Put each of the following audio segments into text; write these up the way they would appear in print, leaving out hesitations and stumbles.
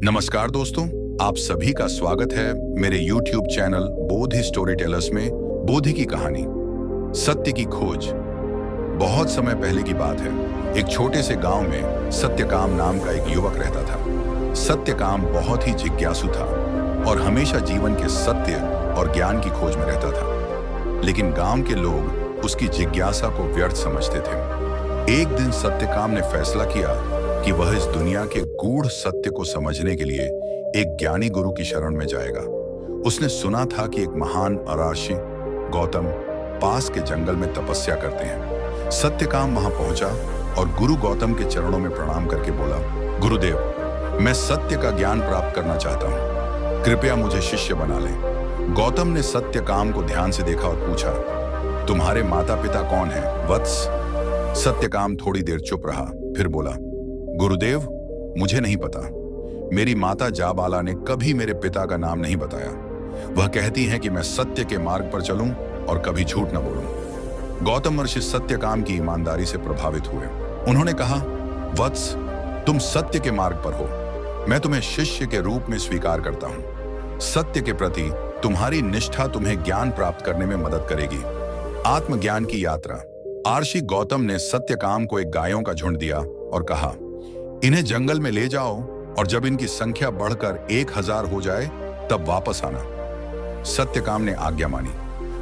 नमस्कार दोस्तों, आप सभी का स्वागत है मेरे YouTube चैनल बोधि स्टोरी टेलर्स में। बोधि की कहानी सत्य की खोज। बहुत समय पहले की बात है। एक छोटे से गांव में सत्यकाम नाम का एक युवक रहता था। सत्यकाम बहुत ही जिज्ञासु था और हमेशा जीवन के सत्य और ज्ञान की खोज में रहता था। लेकिन गांव के लोग उसकी जिज्ञासा को व्यर्थ समझते थे। एक दिन सत्यकाम ने फैसला किया कि वह इस दुनिया के गूढ़ सत्य को समझने के लिए एक ज्ञानी गुरु की शरण में जाएगा। उसने सुना था कि एक महान अराशी गौतम पास के जंगल में तपस्या करते हैं। सत्यकाम वहां पहुंचा और गुरु गौतम के चरणों में प्रणाम करके बोला, गुरुदेव, मैं सत्य का ज्ञान प्राप्त करना चाहता हूं, कृपया मुझे शिष्य बना लें। गौतम ने सत्यकाम को ध्यान से देखा और पूछा, तुम्हारे माता पिता कौन हैं, वत्स? सत्यकाम थोड़ी देर चुप रहा, फिर बोला, गुरुदेव, मुझे नहीं पता। मेरी माता जाबाला ने कभी मेरे पिता का नाम नहीं बताया। वह कहती हैं कि मैं सत्य के मार्ग पर चलूं और कभी झूठ न बोलूं। गौतम ऋषि सत्यकाम की ईमानदारी से प्रभावित हुए। उन्होंने कहा, वत्स, तुम सत्य के मार्ग पर हो। मैं तुम्हें शिष्य के रूप में स्वीकार करता हूं। सत्य के प्रति तुम्हारी निष्ठा तुम्हें ज्ञान प्राप्त करने में मदद करेगी। आत्मज्ञान की यात्रा। आर्षि गौतम ने सत्यकाम को एक गायों का झुंड दिया और कहा, इन्हें जंगल में ले जाओ और जब इनकी संख्या बढ़कर 1000 हो जाए तब वापस आना। सत्यकाम ने आज्ञा मानी।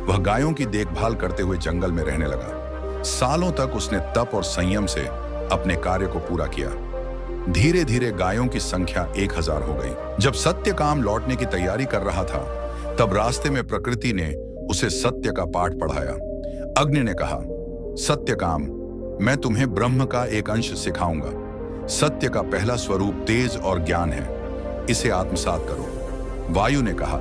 वह गायों की देखभाल करते हुए जंगल में रहने लगा। सालों तक उसने तप और संयम से अपने कार्य को पूरा किया। धीरे धीरे गायों की संख्या 1000 हो गई। जब सत्यकाम लौटने की तैयारी कर रहा था तब रास्ते में प्रकृति ने उसे सत्य का पाठ पढ़ाया। अग्नि ने कहा, सत्यकाम, मैं तुम्हें ब्रह्म का एक अंश सिखाऊंगा। सत्य का पहला स्वरूप तेज और ज्ञान है, इसे आत्मसात करो। वायु ने कहा,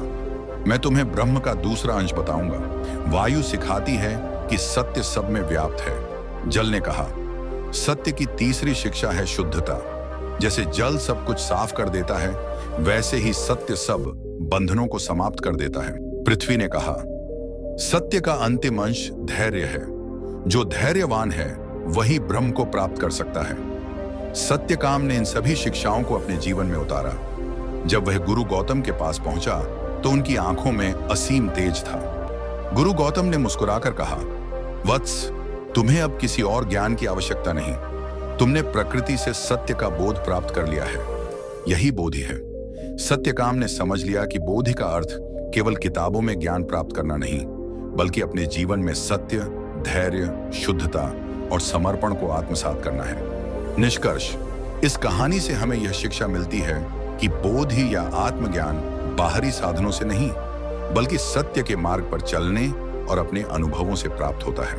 मैं तुम्हें ब्रह्म का दूसरा अंश बताऊंगा। वायु सिखाती है कि सत्य सब में व्याप्त है। जल ने कहा, सत्य की तीसरी शिक्षा है शुद्धता। जैसे जल सब कुछ साफ कर देता है, वैसे ही सत्य सब बंधनों को समाप्त कर देता है। पृथ्वी ने कहा, सत्य का अंतिम अंश धैर्य है। जो धैर्यवान है वही ब्रह्म को प्राप्त कर सकता है। सत्यकाम ने इन सभी शिक्षाओं को अपने जीवन में उतारा। जब वह गुरु गौतम के पास पहुंचा तो उनकी आंखों में असीम तेज था। गुरु गौतम ने मुस्कुराकर कहा, वत्स, तुम्हें अब किसी और ज्ञान की आवश्यकता नहीं। तुमने प्रकृति से सत्य का बोध प्राप्त कर लिया है। यही बोधि है। सत्यकाम ने समझ लिया कि बोधि का अर्थ केवल किताबों में ज्ञान प्राप्त करना नहीं, बल्कि अपने जीवन में सत्य, धैर्य, शुद्धता और समर्पण को आत्मसात करना है। निष्कर्ष, इस कहानी से हमें यह शिक्षा मिलती है कि बोधि या आत्मज्ञान बाहरी साधनों से नहीं, बल्कि सत्य के मार्ग पर चलने और अपने अनुभवों से प्राप्त होता है।